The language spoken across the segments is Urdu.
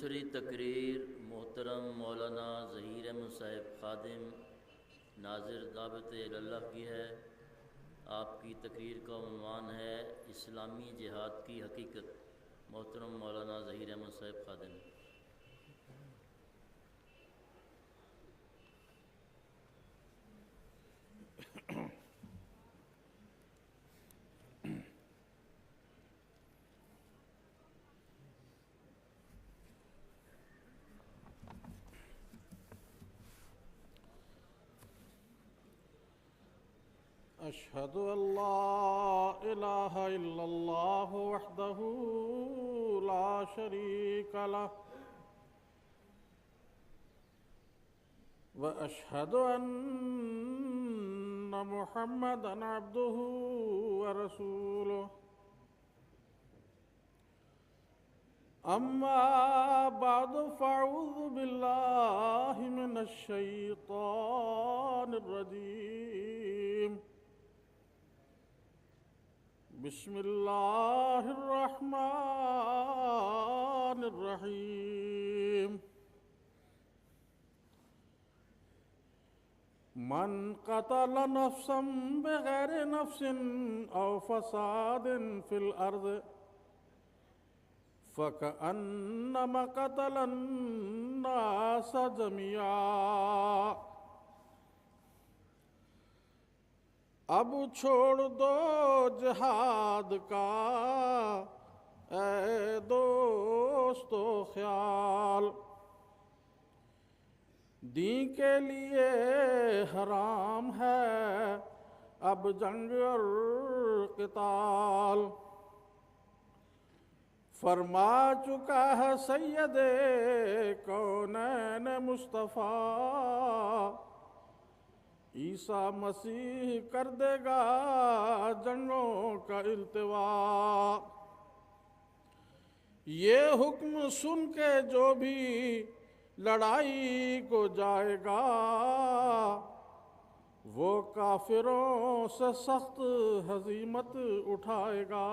دوسری تقریر محترم مولانا ظہیر احمد صاحب خادم ناظر دعوت اللہ کی ہے۔ آپ کی تقریر کا عنوان ہے اسلامی جہاد کی حقیقت۔ محترم مولانا ظہیر احمد صاحب خادم۔ أشهد أن لا إله إلا الله وحده لا شريك له وأشهد أن محمدًا عبده ورسوله أما بعد فأعوذ بالله من الشيطان الرجيم بسم الله الرحمن الرحيم من قتل نفسا بغير نفس أو فساد في الأرض فكأنما قتل الناس جميعا اب چھوڑ دو جہاد کا اے دوستو خیال، دین کے لیے حرام ہے اب جنگ اور قتال۔ فرما چکا ہے سید کونین مصطفیٰ، عیسیٰ مسیح کر دے گا جنگوں کا التوا۔ یہ حکم سن کے جو بھی لڑائی کو جائے گا، وہ کافروں سے سخت ہزیمت اٹھائے گا۔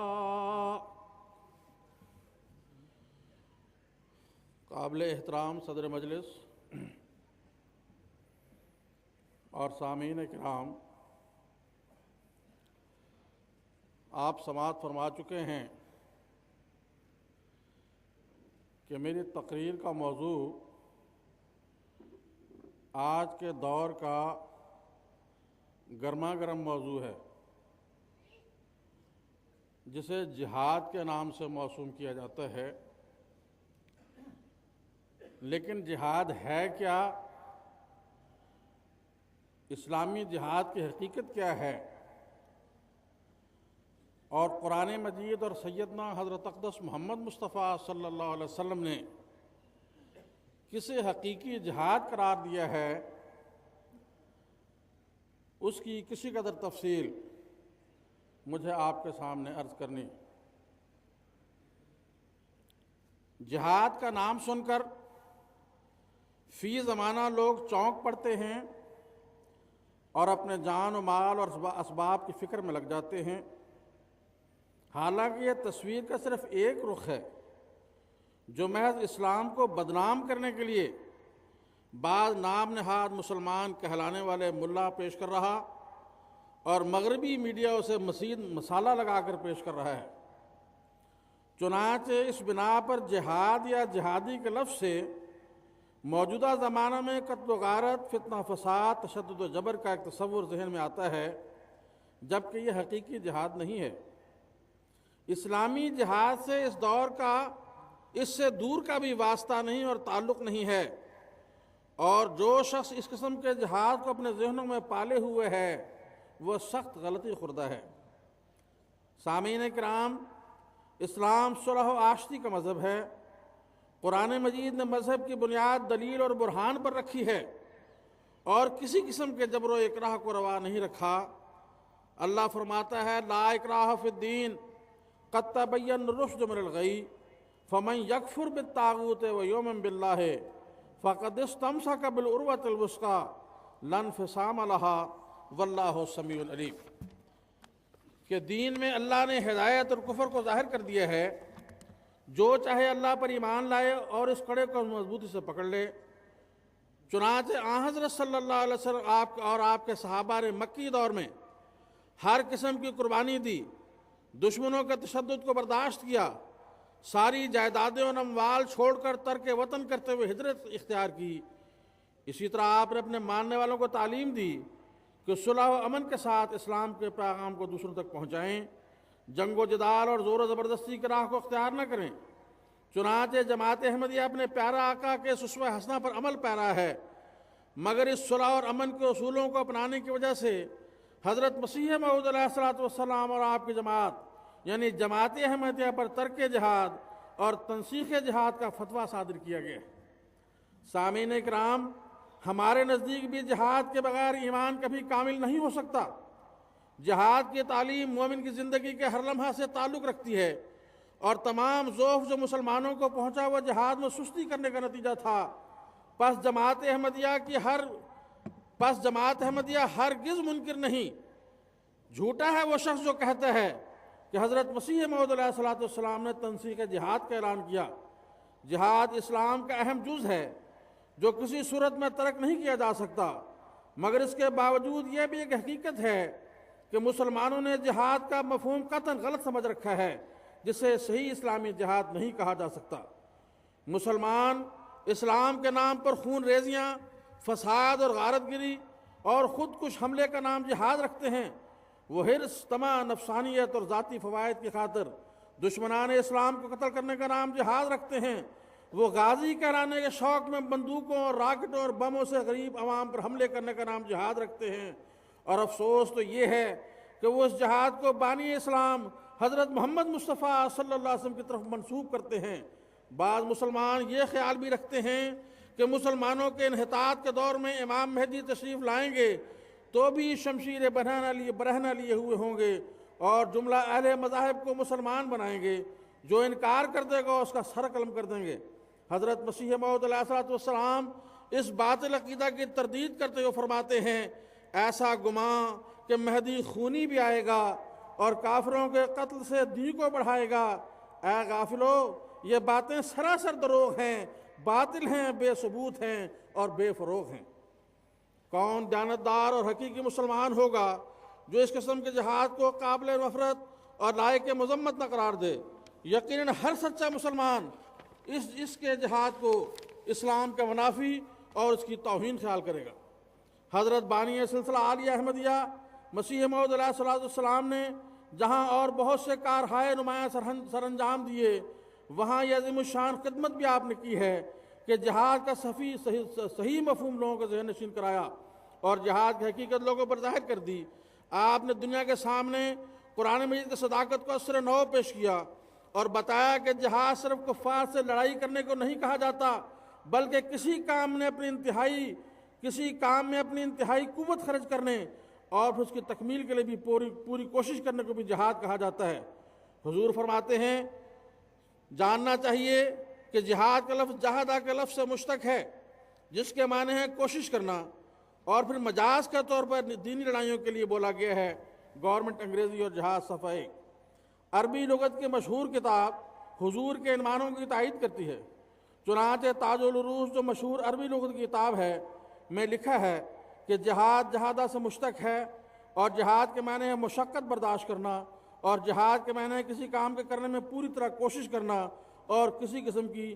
قابل احترام صدر مجلس اور سامعین کرام، آپ سماعت فرما چکے ہیں کہ میری تقریر کا موضوع آج کے دور کا گرما گرم موضوع ہے، جسے جہاد کے نام سے موسوم کیا جاتا ہے۔ لیکن جہاد ہے کیا؟ اسلامی جہاد کی حقیقت کیا ہے؟ اور قرآن مجید اور سیدنا حضرت اقدس محمد مصطفیٰ صلی اللہ علیہ وسلم نے کسے حقیقی جہاد قرار دیا ہے، اس کی کسی قدر تفصیل مجھے آپ کے سامنے عرض کرنی۔ جہاد کا نام سن کر فی زمانہ لوگ چونک پڑتے ہیں اور اپنے جان و مال اور اسباب کی فکر میں لگ جاتے ہیں، حالانکہ یہ تصویر کا صرف ایک رخ ہے جو محض اسلام کو بدنام کرنے کے لیے بعض نام نہاد مسلمان کہلانے والے ملا پیش کر رہا اور مغربی میڈیا اسے مزید مسالہ لگا کر پیش کر رہا ہے۔ چنانچہ اس بنا پر جہاد یا جہادی کے لفظ سے موجودہ زمانہ میں قتل و غارت، فتنہ فساد، تشدد و جبر کا ایک تصور ذہن میں آتا ہے، جبکہ یہ حقیقی جہاد نہیں ہے۔ اسلامی جہاد سے اس دور کا، اس سے دور کا بھی واسطہ نہیں اور تعلق نہیں ہے، اور جو شخص اس قسم کے جہاد کو اپنے ذہنوں میں پالے ہوئے ہے وہ سخت غلطی خوردہ ہے۔ سامعین کرام، اسلام صلح و آشتی کا مذہب ہے۔ قرآن مجید نے مذہب کی بنیاد دلیل اور برہان پر رکھی ہے اور کسی قسم کے جبر و اکراہ کو روا نہیں رکھا۔ اللہ فرماتا ہے لا اکراہ فی الدین قد تبین الرشد من الغی فمن یکفر بالطاغوت ویؤمن باللہ فقد استمسک بالعروۃ الوثقی لا انفصام لہا واللہ سمیع علیم۔ کہ دین میں اللہ نے ہدایت اور کفر کو ظاہر کر دیا ہے۔ جو چاہے اللہ پر ایمان لائے اور اس کڑے کو مضبوطی سے پکڑ لے۔ چنانچہ آن حضرت صلی اللہ علیہ وسلم آپ کے صحابہ نے مکی دور میں ہر قسم کی قربانی دی، دشمنوں کے تشدد کو برداشت کیا، ساری جائیدادیں اور اموال چھوڑ کر ترک وطن کرتے ہوئے ہجرت اختیار کی۔ اسی طرح آپ نے اپنے ماننے والوں کو تعلیم دی کہ صلح و امن کے ساتھ اسلام کے پیغام کو دوسروں تک پہنچائیں، جنگ و جدال اور زور و زبردستی کی راہ کو اختیار نہ کریں۔ چنانچہ جماعت احمدیہ اپنے پیارا آقا کے اسوہ حسنہ پر عمل پیرا ہے، مگر اس صلح اور امن کے اصولوں کو اپنانے کی وجہ سے حضرت مسیح موعود علیہ الصلوۃ والسلام اور آپ کی جماعت یعنی جماعت احمدیہ پر ترک جہاد اور تنسیخ جہاد کا فتویٰ صادر کیا گیا۔ سامعین اکرام، ہمارے نزدیک بھی جہاد کے بغیر ایمان کبھی کامل نہیں ہو سکتا۔ جہاد کی تعلیم مومن کی زندگی کے ہر لمحہ سے تعلق رکھتی ہے، اور تمام ذوف جو مسلمانوں کو پہنچا وہ جہاد میں سستی کرنے کا نتیجہ تھا۔ پس جماعت احمدیہ ہرگز منکر نہیں۔ جھوٹا ہے وہ شخص جو کہتا ہے کہ حضرت مسیح موعود علیہ الصلوۃ والسلام نے تنسیخ جہاد کا اعلان کیا۔ جہاد اسلام کا اہم جز ہے جو کسی صورت میں ترک نہیں کیا جا سکتا، مگر اس کے باوجود یہ بھی ایک حقیقت ہے کہ مسلمانوں نے جہاد کا مفہوم قطعاً غلط سمجھ رکھا ہے، جسے صحیح اسلامی جہاد نہیں کہا جا سکتا۔ مسلمان اسلام کے نام پر خون ریزیاں، فساد اور غارت گری اور خود کش حملے کا نام جہاد رکھتے ہیں۔ وہ حرص، طمع، نفسانیت اور ذاتی فوائد کی خاطر دشمنان اسلام کو قتل کرنے کا نام جہاد رکھتے ہیں۔ وہ غازی کہلانے کے شوق میں بندوقوں اور راکٹوں اور بموں سے غریب عوام پر حملے کرنے کا نام جہاد رکھتے ہیں، اور افسوس تو یہ ہے کہ وہ اس جہاد کو بانی اسلام حضرت محمد مصطفیٰ صلی اللہ علیہ وسلم کی طرف منسوب کرتے ہیں۔ بعض مسلمان یہ خیال بھی رکھتے ہیں کہ مسلمانوں کے انحطاط کے دور میں امام مہدی تشریف لائیں گے تو بھی شمشیر برہنہ لیے ہوئے ہوں گے اور جملہ اہل مذاہب کو مسلمان بنائیں گے، جو انکار کر دے گا اس کا سر قلم کر دیں گے۔ حضرت مسیح موعود علیہ الصلوۃ والسلام اس باطل عقیدہ کی تردید کرتے ہوئے فرماتے ہیں، ایسا گمان کہ مہدی خونی بھی آئے گا اور کافروں کے قتل سے دین کو بڑھائے گا۔ اے غافلو، یہ باتیں سراسر دروغ ہیں، باطل ہیں، بے ثبوت ہیں اور بے فروغ ہیں۔ کون دیانتدار اور حقیقی مسلمان ہوگا جو اس قسم کے جہاد کو قابل نفرت اور لائق مذمت نہ قرار دے؟ یقیناً ہر سچا مسلمان اس کے جہاد کو اسلام کا منافی اور اس کی توہین خیال کرے گا۔ حضرت بانی سلسلہ عالیہ احمدیہ مسیح موعود علیہ الصلوۃ والسلام نے جہاں اور بہت سے کارہائے نمایاں سر انجام دیے، وہاں یہ عظیم الشان خدمت بھی آپ نے کی ہے کہ جہاد کا صحیح مفہوم لوگوں کو ذہن نشین کرایا اور جہاد کی حقیقت لوگوں پر ظاہر کر دی۔ آپ نے دنیا کے سامنے قرآن مجید کی صداقت کو اثر نو پیش کیا اور بتایا کہ جہاد صرف کفار سے لڑائی کرنے کو نہیں کہا جاتا، بلکہ کسی کام میں اپنی انتہائی قوت خرچ کرنے اور پھر اس کی تکمیل کے لیے بھی پوری کوشش کرنے کو بھی جہاد کہا جاتا ہے۔ حضور فرماتے ہیں، جاننا چاہیے کہ جہاد کا لفظ جہادہ کے لفظ سے مشتق ہے، جس کے معنی ہے کوشش کرنا، اور پھر مجاز کے طور پر دینی لڑائیوں کے لیے بولا گیا ہے۔ گورنمنٹ انگریزی اور جہاد صفحہ 1۔ عربی لغت کی مشہور کتاب حضور کے ان معنوں کی تائید کرتی ہے۔ چنانچہ تاج العروج جو مشہور عربی لغت کی کتاب ہے میں لکھا ہے کہ جہاد جہادہ سے مشتق ہے، اور جہاد کے معنی ہے مشقت برداشت کرنا، اور جہاد کے معنی ہے کسی کام کے کرنے میں پوری طرح کوشش کرنا اور کسی قسم کی